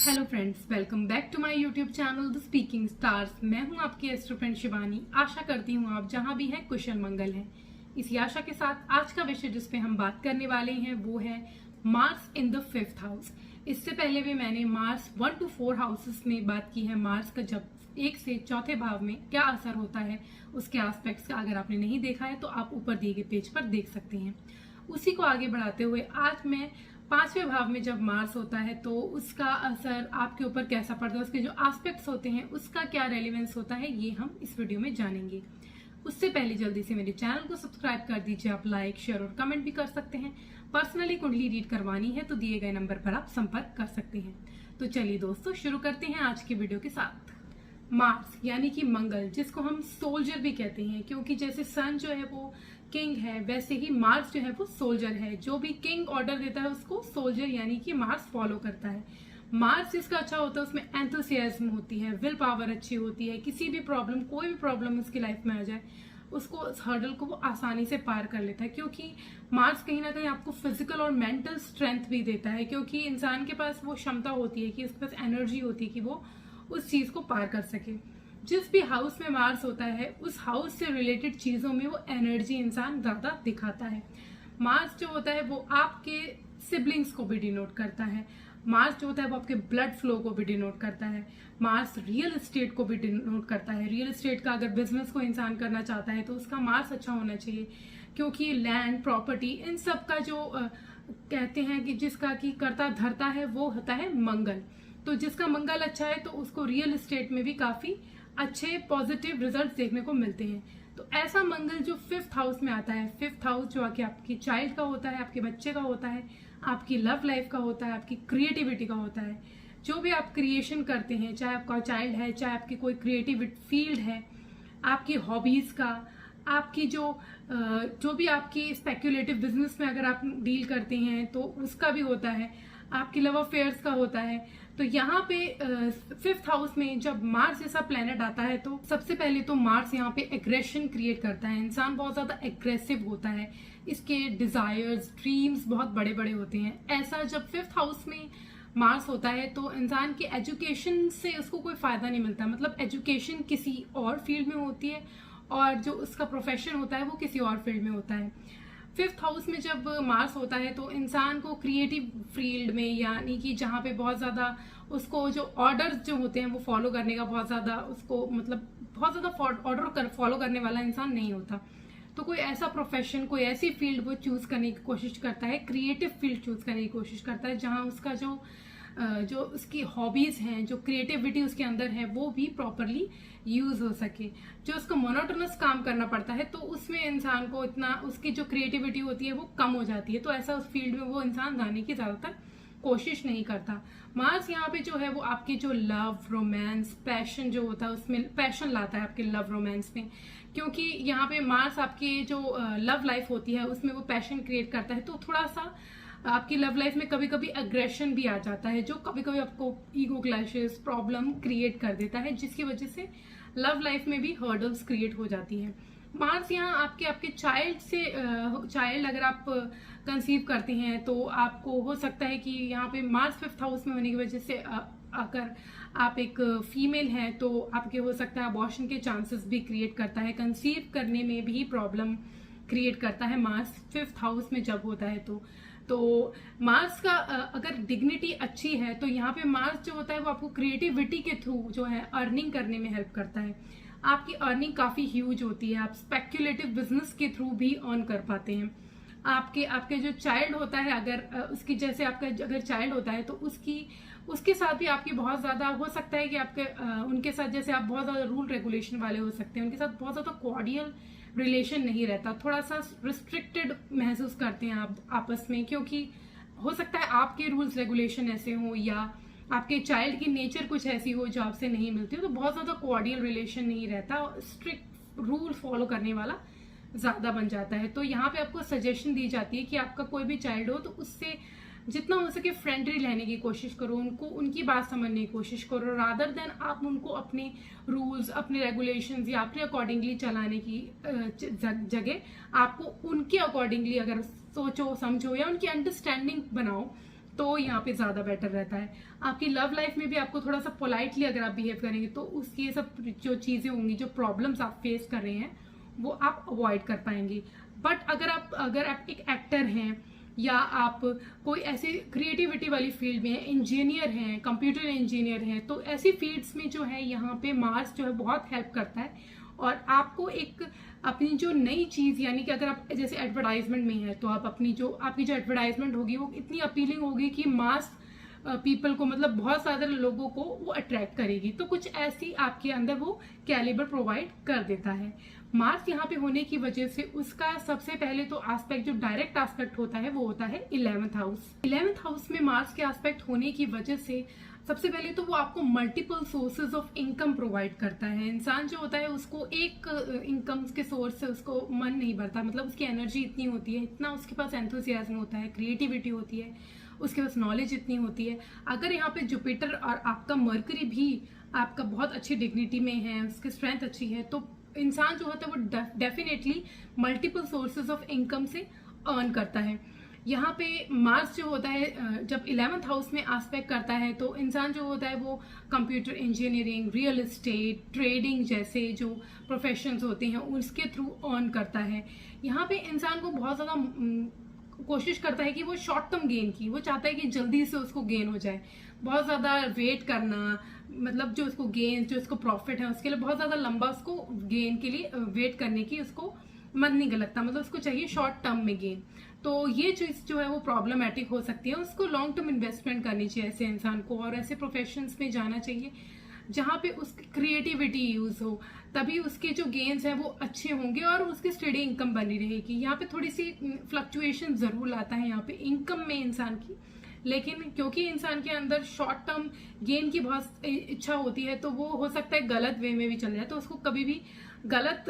Hello friends, welcome back to my YouTube channel the speaking stars. मैं हूं आपकी astro friend Shivani. आशा करती हूं आप जहां भी हैं कुशल मंगल हैं। इसी आशा के साथ आज का विषय जिस पे हम बात करने वाले हैं वो है Mars in the 5th house. इससे पहले भी मैंने मार्स 1 to 4 हाउसेस में बात की है। मार्स का जब 1 से 4थे भाव में क्या असर होता है उसके एस्पेक्ट्स का अगर आपने नहीं देखा है तो आप ऊपर दिए गए पेज पर देख सकते हैं। उसी को आगे बढ़ाते हुए आज मैं 5वें भाव में जब मार्स होता है तो उसका असर आपके ऊपर कैसा पड़ता है, उसके जो एस्पेक्ट्स होते हैं उसका क्या रेलेवेंस होता है, ये हम इस वीडियो में जानेंगे। उससे पहले जल्दी से मेरे चैनल को सब्सक्राइब कर दीजिए। आप लाइक, शेयर और कमेंट भी कर सकते हैं। पर्सनली कुंडली रीड करवानी है तो दिए गए नंबर पर आप संपर्क कर सकते हैं। तो चलिए दोस्तों, शुरू करते हैं आज की वीडियो के साथ। मार्स यानी कि मंगल, जिसको हम सोल्जर भी कहते हैं, क्योंकि जैसे सन जो है वो किंग है वैसे ही मार्स जो है वो सोल्जर है। जो भी किंग ऑर्डर देता है उसको सोल्जर यानी कि मार्स फॉलो करता है। मार्स जिसका अच्छा होता है उसमें एंथुसियाज्म होती है, विल पावर अच्छी होती है। किसी भी प्रॉब्लम, कोई भी प्रॉब्लम उसकी लाइफ में आ जाए उसको, उस हर्डल को वो आसानी से पार कर लेता है, क्योंकि मार्स कहीं ना कहीं आपको फिजिकल और मेंटल स्ट्रेंथ भी देता है। क्योंकि इंसान के पास वो क्षमता होती है कि उसके पास एनर्जी होती है कि वो उस चीज को पार कर सके। जिस भी हाउस में मार्स होता है उस हाउस से रिलेटेड चीजों में वो एनर्जी इंसान ज्यादा दिखाता है। मार्स जो होता है वो आपके सिबलिंग्स को भी डिनोट करता है। मार्स जो होता है वो आपके ब्लड फ्लो को भी डिनोट करता है। मार्स रियल एस्टेट को भी डिनोट करता है। रियल एस्टेट का अगर बिजनेस को इंसान करना चाहता है तो उसका मार्स अच्छा होना चाहिए, क्योंकि लैंड, प्रॉपर्टी, इन सब का जो कहते हैं कि जिसका की करता धरता है वो होता है मंगल। तो जिसका मंगल अच्छा है तो उसको रियल एस्टेट में भी काफी अच्छे पॉजिटिव रिजल्ट देखने को मिलते हैं। तो ऐसा मंगल जो 5th हाउस में आता है, 5th हाउस जो आके आपकी चाइल्ड का होता है, आपके बच्चे का होता है, आपकी लव लाइफ का होता है, आपकी क्रिएटिविटी का होता है। जो भी आप क्रिएशन करते हैं, चाहे आपका चाइल्ड है, चाहे आपकी कोई क्रिएटिव फील्ड है, आपकी हॉबीज का, आपकी जो भी आपकी स्पेक्युलेटिव बिजनेस में अगर आप डील करते हैं तो उसका भी होता है, आपकी लव अफेयर्स का होता है। तो यहाँ पे 5th हाउस में जब मार्स जैसा प्लेनेट आता है तो सबसे पहले तो मार्स यहाँ पे एग्रेशन क्रिएट करता है। इंसान बहुत ज्यादा एग्रेसिव होता है, इसके डिजायर्स, ड्रीम्स बहुत बड़े बड़े होते हैं। ऐसा जब 5th हाउस में मार्स होता है तो इंसान की एजुकेशन से उसको कोई फायदा नहीं मिलता। मतलब एजुकेशन किसी और फील्ड में होती है और जो उसका प्रोफेशन होता है वो किसी और फील्ड में होता है। 5th हाउस में जब मार्स होता है तो इंसान को क्रिएटिव फील्ड में, यानी कि जहाँ पे बहुत ज्यादा उसको जो ऑर्डर्स जो होते हैं वो फॉलो करने का बहुत ज्यादा उसको, मतलब बहुत ज्यादा ऑर्डर फॉलो करने वाला इंसान नहीं होता। तो कोई ऐसा प्रोफेशन, कोई ऐसी फील्ड वो चूज करने की कोशिश करता है, क्रिएटिव फील्ड चूज करने की कोशिश करता है, जहाँ उसका जो उसकी हॉबीज हैं, जो क्रिएटिविटी उसके अंदर है वो भी प्रॉपरली यूज हो सके। जो उसको मोनोटोनस काम करना पड़ता है तो उसमें इंसान को इतना, उसकी जो क्रिएटिविटी होती है वो कम हो जाती है। तो ऐसा उस फील्ड में वो इंसान जाने की ज्यादातर कोशिश नहीं करता। मार्स यहाँ पे जो है वो आपके जो लव, रोमांस, पैशन जो होता है उसमें पैशन लाता है आपके लव रोमांस में, क्योंकि यहाँ पे मार्स आपकी जो लव लाइफ होती है उसमें वो पैशन क्रिएट करता है। तो थोड़ा सा आपकी लव लाइफ में कभी कभी अग्रेशन भी आ जाता है, जो कभी कभी आपको ईगो क्लैशेस, प्रॉब्लम क्रिएट कर देता है, जिसकी वजह से लव लाइफ में भी हर्डल्स क्रिएट हो जाती है। मार्स यहाँ आपके चाइल्ड से, चाइल्ड अगर आप कंसीव करते हैं तो आपको हो सकता है कि यहाँ पे मार्स 5th हाउस में होने की वजह से अगर आप एक फीमेल हैं तो आपके हो सकता है अबॉर्शन के चांसेस भी क्रिएट करता है, कंसीव करने में भी प्रॉब्लम क्रिएट करता है मार्स 5th हाउस में जब होता है। तो मार्स का अगर डिग्निटी अच्छी है तो यहाँ पे मार्स जो होता है वो आपको क्रिएटिविटी के थ्रू जो है अर्निंग करने में हेल्प करता है। आपकी अर्निंग काफी ह्यूज होती है, आप स्पेक्युलेटिव बिजनेस के थ्रू भी अर्न कर पाते हैं। आपके जो चाइल्ड होता है, अगर उसकी जैसे आपका अगर चाइल्ड होता है तो उसके साथ भी आपकी बहुत ज्यादा हो सकता है कि आपके उनके साथ जैसे आप बहुत ज्यादा रूल रेगुलेशन वाले हो सकते हैं, उनके साथ बहुत ज्यादा कॉर्डियल रिलेशन नहीं रहता, थोड़ा सा रिस्ट्रिक्टेड महसूस करते हैं आप आपस में, क्योंकि हो सकता है आपके रूल्स रेगुलेशन ऐसे हो या आपके चाइल्ड की नेचर कुछ ऐसी हो जो आपसे नहीं मिलती हो। तो बहुत ज्यादा कॉर्डियल रिलेशन नहीं रहता, स्ट्रिक्ट रूल फॉलो करने वाला ज्यादा बन जाता है। तो यहाँ पे आपको सजेशन दी जाती है कि आपका कोई भी चाइल्ड हो तो उससे जितना हो सके फ्रेंडली रहने की कोशिश करो, उनको उनकी बात समझने की कोशिश करो, रादर देन आप उनको अपने रूल्स, अपने रेगुलेशंस या अपने अकॉर्डिंगली चलाने की जगह आपको उनके अकॉर्डिंगली अगर सोचो, समझो या उनकी अंडरस्टैंडिंग बनाओ तो यहाँ पे ज़्यादा बेटर रहता है। आपकी लव लाइफ में भी आपको थोड़ा सा पोलाइटली अगर आप बिहेव करेंगे तो उस ये सब जो चीज़ें होंगी, जो प्रॉब्लम्स आप फेस कर रहे हैं वो आप अवॉइड कर पाएंगे। बट अगर आप एक एक्टर हैं या आप कोई ऐसी क्रिएटिविटी वाली फील्ड में हैं, इंजीनियर हैं, कंप्यूटर इंजीनियर हैं, तो ऐसी फील्ड्स में जो है यहाँ पे मार्स जो है बहुत हेल्प करता है। और आपको एक अपनी जो नई चीज़, यानी कि अगर आप जैसे एडवर्टाइजमेंट में है तो आप आपकी जो एडवर्टाइजमेंट होगी वो इतनी अपीलिंग होगी कि मास पीपल को, मतलब बहुत सारे लोगों को वो अट्रैक्ट करेगी। तो कुछ ऐसी आपके अंदर वो कैलिबर प्रोवाइड कर देता है। मार्स यहाँ पे होने की वजह से उसका सबसे पहले तो एस्पेक्ट, जो डायरेक्ट एस्पेक्ट होता है वो होता है 11th हाउस। 11th हाउस में मार्स के एस्पेक्ट होने की वजह से सबसे पहले तो वो आपको multiple sources of income provide करता है। इंसान जो होता है उसको एक इनकम के सोर्स से उसको मन नहीं भरता, मतलब उसकी एनर्जी इतनी होती है, इतना उसके पास एंथुसियाज्म होता है, क्रिएटिविटी होती है, उसके पास नॉलेज इतनी होती है। अगर यहाँ पे जुपिटर और आपका मरकरी भी आपका बहुत अच्छी डिग्निटी में है, उसकी स्ट्रेंथ अच्छी है, तो इंसान जो होता है वो definitely multiple sources of income से अर्न करता है। यहाँ पे मार्स जो होता है जब 11th हाउस में एस्पेक्ट करता है तो इंसान जो होता है वो computer engineering, real estate, trading जैसे जो प्रोफेशंस होते हैं उसके थ्रू अर्न करता है। यहाँ पे इंसान को बहुत ज़्यादा कोशिश करता है कि वो शॉर्ट टर्म गेन की, वो चाहता है कि जल्दी से उसको गेन हो जाए। बहुत ज़्यादा वेट करना, मतलब जो उसको गेन, जो उसको प्रॉफिट है उसके लिए बहुत ज़्यादा लंबा उसको गेन के लिए वेट करने की उसको मन नहीं लगता, मतलब उसको चाहिए शॉर्ट टर्म में गेन। तो ये चीज जो है वो प्रॉब्लमेटिक हो सकती है। उसको लॉन्ग टर्म इन्वेस्टमेंट करनी चाहिए ऐसे इंसान को, और ऐसे प्रोफेशंस में जाना चाहिए जहाँ पे उसकी क्रिएटिविटी यूज हो, तभी उसके जो गेन्स हैं वो अच्छे होंगे और उसकी स्टेडी इनकम बनी रहेगी। यहाँ पे थोड़ी सी फ्लक्चुएशन जरूर लाता है यहाँ पे इनकम में इंसान की, लेकिन क्योंकि इंसान के अंदर शॉर्ट टर्म गेन की बहुत इच्छा होती है तो वो हो सकता है गलत वे में भी चल जाए। तो उसको कभी भी गलत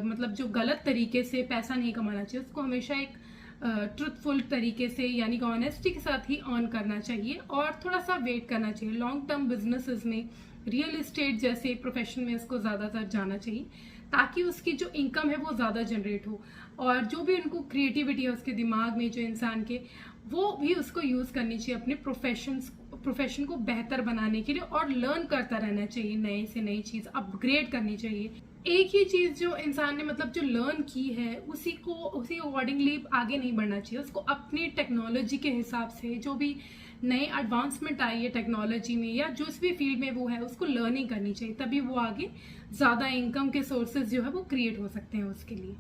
मतलब जो गलत तरीके से पैसा नहीं कमाना चाहिए, उसको हमेशा एक ट्रुथफुल तरीके से यानी कि ऑनेस्टी के साथ ही अर्न करना चाहिए और थोड़ा सा वेट करना चाहिए। लॉन्ग टर्म बिजनेसेस में, रियल एस्टेट जैसे प्रोफेशन में उसको ज़्यादातर जाना चाहिए ताकि उसकी जो इनकम है वो ज़्यादा जनरेट हो, और जो भी उनको क्रिएटिविटी है उसके दिमाग में जो इंसान के, वो भी उसको यूज़ करनी चाहिए अपने प्रोफेशन को बेहतर बनाने के लिए, और लर्न करता रहना चाहिए, नए से नई चीज़ अपग्रेड करनी चाहिए। एक ही चीज़ जो इंसान ने मतलब जो लर्न की है उसी अकॉर्डिंगली आगे नहीं बढ़ना चाहिए। उसको अपनी टेक्नोलॉजी के हिसाब से जो भी नए एडवांसमेंट आई है टेक्नोलॉजी में या जिस भी फील्ड में वो है उसको लर्निंग करनी चाहिए, तभी वो आगे ज़्यादा इनकम के सोर्सेज जो है वो क्रिएट हो सकते हैं उसके लिए।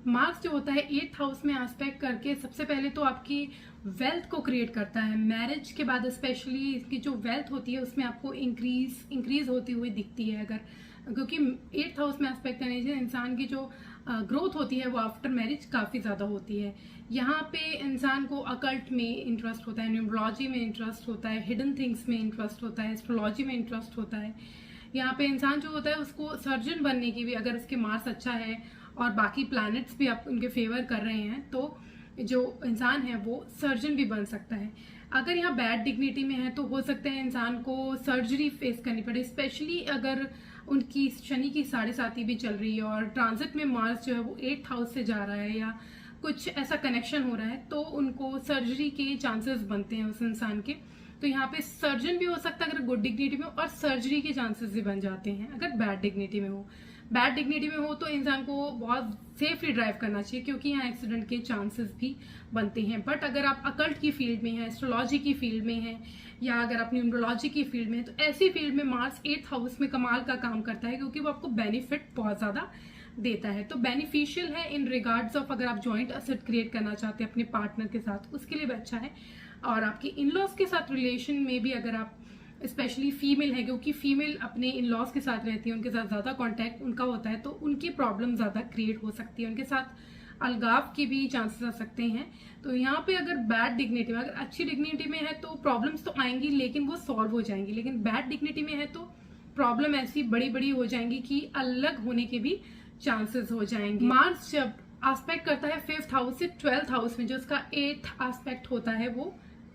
मार्क्स जो होता है 8th हाउस में एस्पेक्ट करके सबसे पहले तो आपकी वेल्थ को क्रिएट करता है। मैरिज के बाद स्पेशली इसकी जो वेल्थ होती है उसमें आपको इंक्रीज होती हुई दिखती है, अगर क्योंकि 8th हाउस में एस्पेक्ट करने से इंसान की जो ग्रोथ होती है वो आफ्टर मैरिज काफ़ी ज़्यादा होती है। यहाँ पे इंसान को अकल्ट में इंटरेस्ट होता है, न्यूमरोलॉजी में इंटरेस्ट होता है, हिडन थिंग्स में इंटरेस्ट होता है, एस्ट्रोलॉजी में इंटरेस्ट होता है। यहाँ पे इंसान जो होता है उसको सर्जन बनने की भी, अगर उसके मार्स अच्छा है और बाकी प्लैनेट्स भी आप उनके फेवर कर रहे हैं तो जो इंसान है वो सर्जन भी बन सकता है। अगर यहाँ बैड डिग्निटी में है तो हो सकता है इंसान को सर्जरी फेस करनी पड़े, स्पेशली अगर उनकी शनि की 7.5 भी चल रही है और ट्रांजिट में मार्स जो है वो 8th हाउस से जा रहा है या कुछ ऐसा कनेक्शन हो रहा है तो उनको सर्जरी के चांसेस बनते हैं उस इंसान के। तो यहाँ पे सर्जन भी हो सकता है अगर गुड डिग्निटी में, और सर्जरी के चांसेस भी बन जाते हैं अगर बैड डिग्निटी में हो। बैड डिग्निटी में हो तो इंसान को बहुत सेफली ड्राइव करना चाहिए क्योंकि यहाँ एक्सीडेंट के चांसेस भी बनते हैं। बट अगर आप अकल्ट की फील्ड में हैं, एस्ट्रोलॉजी की फील्ड में हैं या अगर आप न्यूमरोलॉजी की फील्ड में है तो ऐसी फील्ड में मार्स 8th हाउस में कमाल का काम करता है क्योंकि वो आपको बेनिफिट बहुत ज़्यादा देता है। तो बेनिफिशियल है इन रिगार्ड्स ऑफ अगर आप जॉइंट एसेट क्रिएट करना चाहते हैं अपने पार्टनर के साथ, उसके लिए भी अच्छा है। और आपके इन लॉज के साथ रिलेशन में भी अगर आप स्पेशली फीमेल है, क्योंकि फीमेल अपने इन लॉज के साथ रहती है, उनके साथ ज़्यादा कॉन्टैक्ट उनका होता है तो उनकी प्रॉब्लम ज़्यादा क्रिएट हो सकती है, उनके साथ अलगाव की भी चांसेस आ सकते हैं। तो यहाँ पे अगर बैड डिग्निटी में, अगर अच्छी डिग्निटी में है तो प्रॉब्लम्स तो आएंगी लेकिन वो सॉल्व हो जाएंगी, लेकिन बैड डिग्निटी में है तो प्रॉब्लम ऐसी बड़ी बड़ी हो जाएंगी कि अलग होने के भी चांसेस हो जाएंगे। मार्स जब एस्पेक्ट करता है 5th हाउस से 12th हाउस में, जो उसका 8th एस्पेक्ट होता है वो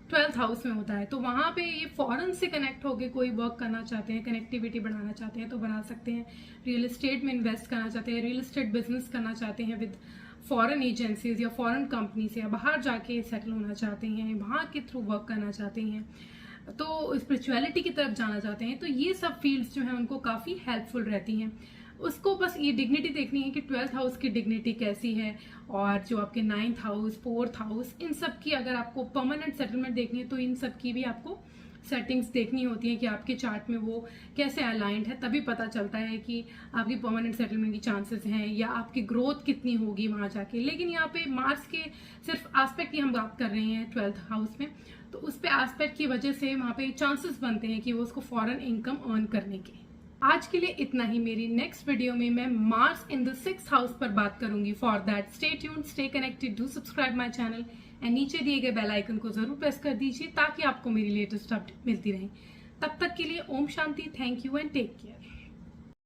12th हाउस में होता है, तो वहाँ पे ये फॉरेन से कनेक्ट होके कोई वर्क करना चाहते हैं, कनेक्टिविटी बढ़ाना चाहते हैं तो बना सकते हैं। रियल एस्टेट में इन्वेस्ट करना चाहते हैं, रियल एस्टेट बिजनेस करना चाहते हैं विद फॉरेन एजेंसीज या फॉरेन कंपनी से या बाहर जाके सेटल होना चाहते हैं, वहाँ के थ्रू वर्क करना चाहते हैं, तो स्पिरिचुअलिटी की तरफ जाना चाहते हैं, तो ये सब फील्ड्स जो हैं उनको काफ़ी हेल्पफुल रहती हैं। उसको बस ये डिग्निटी देखनी है कि 12th हाउस की डिग्निटी कैसी है, और जो आपके 9th हाउस, 4th हाउस, इन सब की अगर आपको परमानेंट सेटलमेंट देखनी है तो इन सब की भी आपको सेटिंग्स देखनी होती है कि आपके चार्ट में वो कैसे अलाइंड है। तभी पता चलता है कि आपकी परमानेंट सेटलमेंट की चांसेस हैं या आपकी ग्रोथ कितनी होगी वहाँ जाके। लेकिन यहाँ पे मार्स के सिर्फ एस्पेक्ट की हम बात कर रहे हैं 12th हाउस में, तो उस पे एस्पेक्ट की वजह से वहाँ पे चांसेस बनते हैं कि वो उसको फॉरेन इनकम अर्न करने के। आज के लिए इतना ही। मेरी नेक्स्ट वीडियो में मैं Mars in the 6th house पर बात करूंगी। For that stay tuned, stay connected, do subscribe my channel and नीचे दिए गए बेल आइकन को जरूर प्रेस कर दीजिए ताकि आपको मेरी लेटेस्ट अपडेट मिलती रहे। तब तक के लिए ओम शांति, thank you and take care.